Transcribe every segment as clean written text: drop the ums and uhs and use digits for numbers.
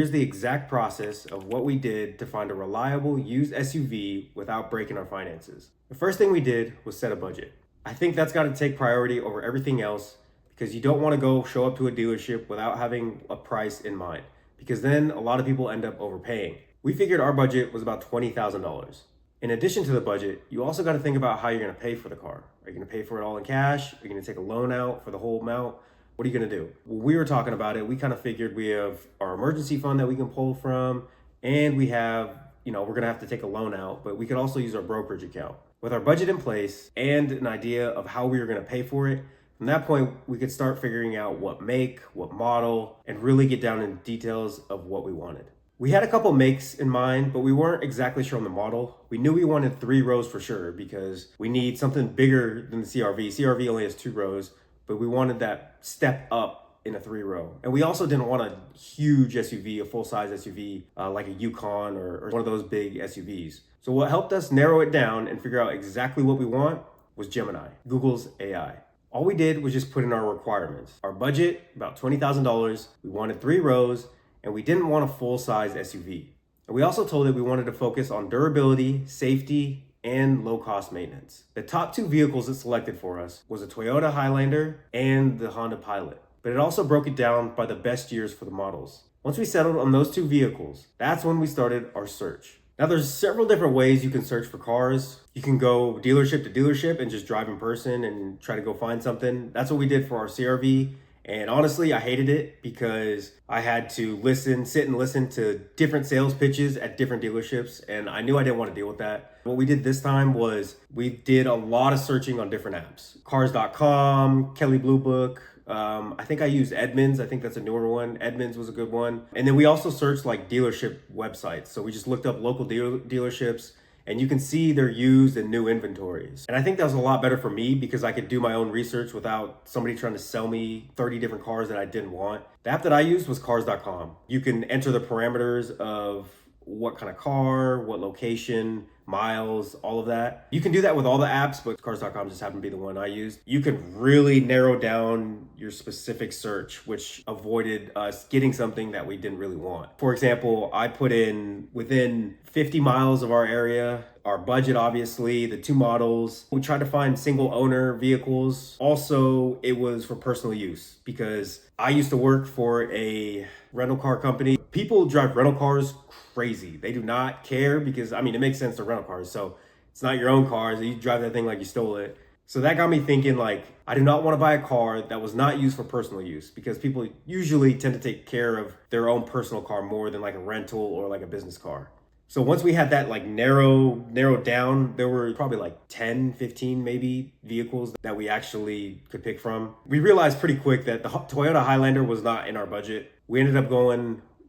Here's the exact process of what we did to find a reliable used SUV without breaking our finances. The first thing we did was set a budget. I think that's got to take priority over everything else because you don't want to go show up to a dealership without having a price in mind, because then a lot of people end up overpaying. We figured our budget was about $20,000. In addition to the budget, you also got to think about how you're going to pay for the car. Are you going to pay for it all in cash? Are you going to take a loan out for the whole amount? What are you going to do? When we were talking about it, we kind of figured we have our emergency fund that we can pull from, and we have, we're going to have to take a loan out, but we could also use our brokerage account. With our budget in place and an idea of how we were going to pay for it, from that point, we could start figuring out what make, what model, and really get down into details of what we wanted. We had a couple makes in mind, but we weren't exactly sure on the model. We knew we wanted 3 rows for sure because we need something bigger than the CRV. CRV only has 2 rows, but we wanted that step up in a 3-row. And we also didn't want a huge SUV, a full-size SUV, like a Yukon or one of those big SUVs. So what helped us narrow it down and figure out exactly what we want was Gemini, Google's AI. All we did was just put in our requirements. Our budget, about $20,000. We wanted 3 rows, and we didn't want a full-size SUV. And we also told it we wanted to focus on durability, safety, and low-cost maintenance. The top 2 vehicles it selected for us was a Toyota Highlander and the Honda Pilot, but it also broke it down by the best years for the models. Once we settled on those 2 vehicles, that's when we started our search. Now there's several different ways you can search for cars. You can go dealership to dealership and just drive in person and try to go find something. That's what we did for our CRV. And honestly, I hated it because I had to sit and listen to different sales pitches at different dealerships, and I knew I didn't want to deal with that. What we did this time was we did a lot of searching on different apps. Cars.com, Kelley Blue Book. I think I used Edmunds. I think that's a newer one. Edmunds was a good one. And then we also searched like dealership websites. So we just looked up local dealerships, and you can see their used and new inventories. And I think that was a lot better for me because I could do my own research without somebody trying to sell me 30 different cars that I didn't want. The app that I used was cars.com. You can enter the parameters of what kind of car, what location, miles, all of that. You can do that with all the apps, but cars.com just happened to be the one I used. You can really narrow down your specific search, which avoided us getting something that we didn't really want. For example, I put in within 50 miles of our area, our budget, obviously, the 2 models. We tried to find single owner vehicles. Also, it was for personal use because I used to work for a rental car company. People drive rental cars crazy. They do not care because, it makes sense to rental cars. So it's not your own car. So you drive that thing like you stole it. So that got me thinking, I do not want to buy a car that was not used for personal use because people usually tend to take care of their own personal car more than like a rental or like a business car. So once we had that narrowed down, there were probably 10, 15 maybe vehicles that we actually could pick from. We realized pretty quick that the Toyota Highlander was not in our budget. We ended up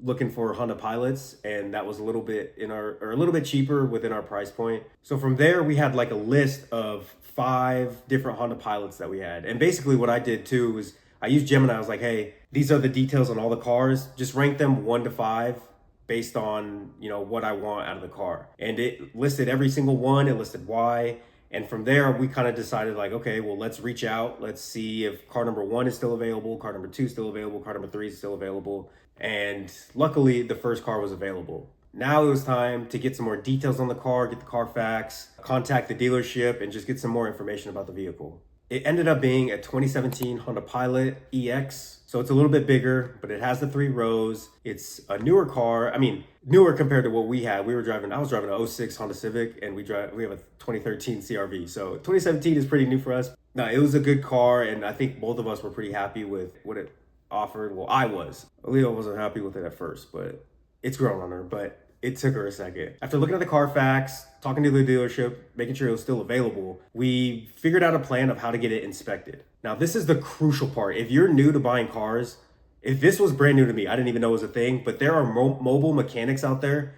looking for Honda Pilots, and that was a little bit cheaper within our price point. So from there, we had a list of 5 different Honda Pilots that we had. And basically what I did too was I used Gemini. I was like, hey, these are the details on all the cars. Just rank them 1 to 5. Based on, what I want out of the car. And it listed every single one, it listed why. And from there, we kind of decided okay, well, let's reach out. Let's see if car number 1 is still available, car number 2 is still available, car number 3 is still available. And luckily, the first car was available. Now it was time to get some more details on the car, get the Carfax, contact the dealership, and just get some more information about the vehicle. It ended up being a 2017 Honda Pilot EX. So it's a little bit bigger, but it has the 3 rows. It's a newer car. Newer compared to what we had. I was driving a 06 Honda Civic, and we have a 2013 CRV. So 2017 is pretty new for us. No, it was a good car, and I think both of us were pretty happy with what it offered. Well, I was. Leo wasn't happy with it at first, but it's grown on her. But it took her a second. After looking at the Carfax, talking to the dealership, making sure it was still available, we figured out a plan of how to get it inspected. Now, this is the crucial part. If you're new to buying cars, if this was brand new to me, I didn't even know it was a thing, but there are mobile mechanics out there.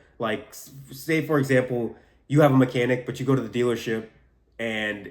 Say, for example, you have a mechanic, but you go to the dealership and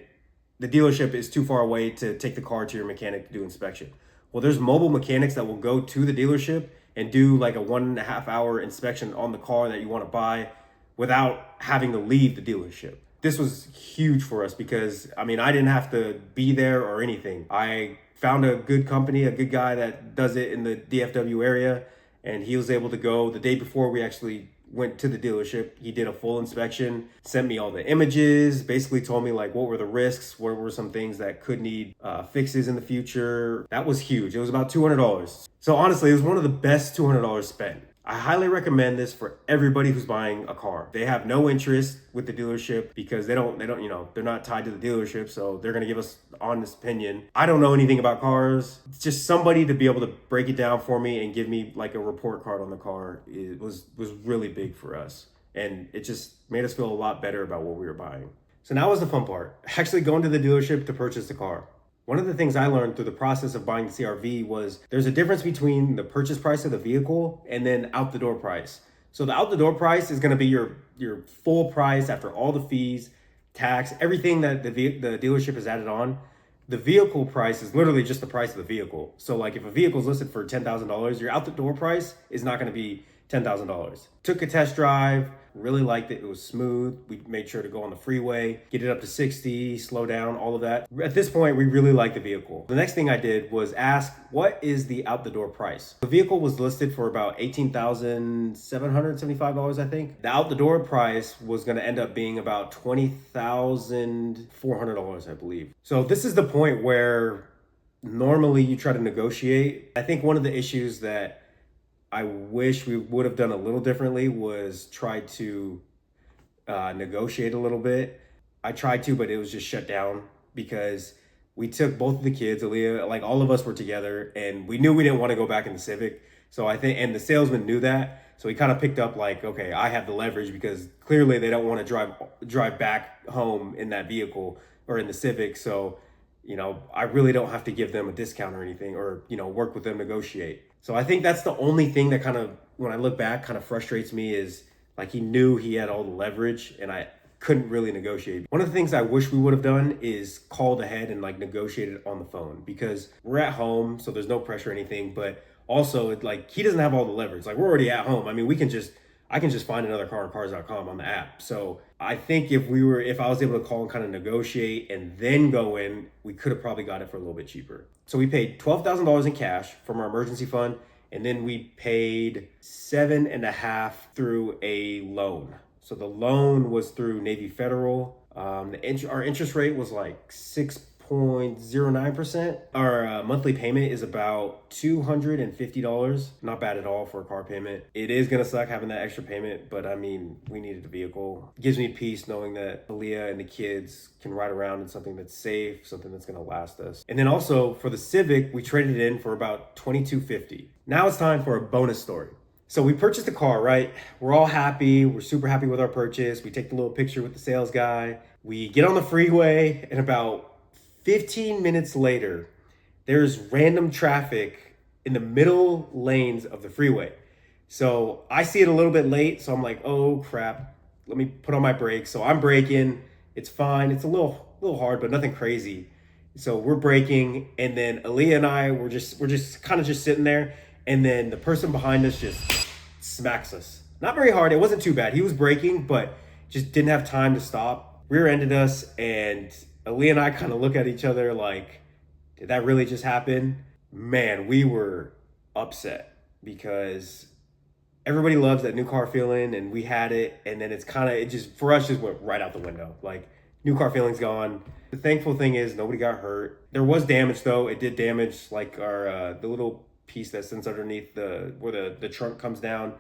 the dealership is too far away to take the car to your mechanic to do inspection. Well, there's mobile mechanics that will go to the dealership and do a 1.5 hour inspection on the car that you want to buy without having to leave the dealership. This was huge for us because, I didn't have to be there or anything. I found a good company, a good guy that does it in the DFW area, and he was able to go the day before we actually went to the dealership. He did a full inspection, sent me all the images, basically told me like what were the risks, what were some things that could need fixes in the future. That was huge. It was about $200. So honestly, it was one of the best $200 spent. I highly recommend this for everybody who's buying a car. They have no interest with the dealership because they don't, they're not tied to the dealership. So they're going to give us honest opinion. I don't know anything about cars. It's just somebody to be able to break it down for me and give me like a report card on the car. It was really big for us. And it just made us feel a lot better about what we were buying. So now was the fun part, actually going to the dealership to purchase the car. One of the things I learned through the process of buying the CRV was there's a difference between the purchase price of the vehicle and then out the door price. So the out the door price is going to be your full price after all the fees, tax, everything that the dealership has added on. The vehicle price is literally just the price of the vehicle. So like if a vehicle is listed for $10,000, your out the door price is not going to be $10,000. Took a test drive, really liked it. It was smooth. We made sure to go on the freeway, get it up to 60, slow down, all of that. At this point, we really liked the vehicle. The next thing I did was ask, what is the out the door price? The vehicle was listed for about $18,775, I think. The out the door price was going to end up being about $20,400, I believe. So this is the point where normally you try to negotiate. I think one of the issues that I wish we would have done a little differently was try to negotiate a little bit. I tried to, but it was just shut down because we took both of the kids, Aaliyah, like all of us were together, and we knew we didn't want to go back in the Civic. So I think, and the salesman knew that. So he kind of picked up like, okay, I have the leverage because clearly they don't want to drive back home in that vehicle or in the Civic. So, I really don't have to give them a discount or anything or, work with them, negotiate. So I think that's the only thing that kind of, when I look back, kind of frustrates me is like he knew he had all the leverage and I couldn't really negotiate. One of the things I wish we would have done is called ahead and like negotiated on the phone because we're at home, so there's no pressure or anything, but also it, like he doesn't have all the leverage. Like we're already at home. I mean, I can just find another car on cars.com on the app. So I think if I was able to call and kind of negotiate and then go in, we could have probably got it for a little bit cheaper. So we paid $12,000 in cash from our emergency fund. And then we paid $7.5 through a loan. So the loan was through Navy Federal. Our interest rate was like 6.09%. Our monthly payment is about $250. Not bad at all for a car payment. It is gonna suck having that extra payment, but I mean, we needed a vehicle. It gives me peace knowing that Aaliyah and the kids can ride around in something that's safe, something that's gonna last us. And then also for the Civic, we traded it in for about $22.50. Now it's time for a bonus story. So we purchased the car, right? We're all happy. We're super happy with our purchase. We take the little picture with the sales guy. We get on the freeway, and about 15 minutes later, there's random traffic in the middle lanes of the freeway. So I see it a little bit late, so I'm like, oh crap, let me put on my brakes. So I'm braking, it's fine. It's a little hard, but nothing crazy. So we're braking, and then Aaliyah and I, we're just kind of just sitting there, and then the person behind us just smacks us. Not very hard, it wasn't too bad. He was braking, but just didn't have time to stop. Rear-ended us, and Aaliyah and I kind of look at each other like, did that really just happen? Man, we were upset because everybody loves that new car feeling, and we had it, and then for us just went right out the window. Like, new car feeling's gone. The thankful thing is nobody got hurt. There was damage though. It did damage like our the little piece that sits underneath where the trunk comes down.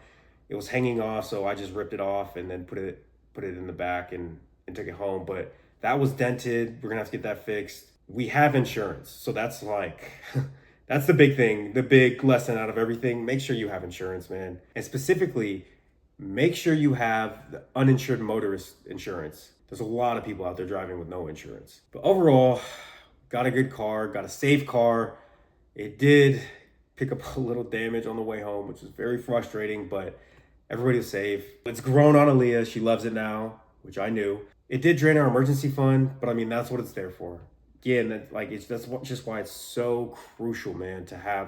It was hanging off, so I just ripped it off and then put it in the back and took it home. But that was dented. We're gonna have to get that fixed. We have insurance, so that's like that's the big thing, the big lesson out of everything. Make sure you have insurance, man, and specifically make sure you have the uninsured motorist insurance. There's a lot of people out there driving with no insurance. But overall, got a good car, got a safe car. It did pick up a little damage on the way home, which was very frustrating, but everybody was safe. It's grown on Aaliyah. She loves it now, which I knew. It did drain our emergency fund, but I mean, that's what it's there for. Again, that's just why it's so crucial, man, to have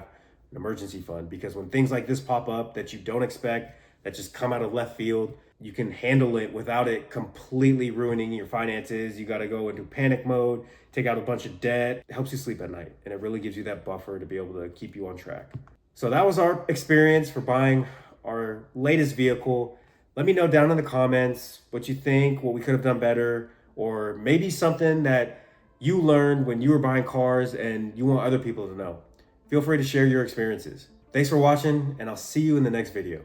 an emergency fund, because when things like this pop up that you don't expect, that just come out of left field, you can handle it without it completely ruining your finances. You got to go into panic mode, take out a bunch of debt. It helps you sleep at night, and it really gives you that buffer to be able to keep you on track. So that was our experience for buying our latest vehicle. Let me know down in the comments what you think, what we could have done better, or maybe something that you learned when you were buying cars and you want other people to know. Feel free to share your experiences. Thanks for watching, and I'll see you in the next video.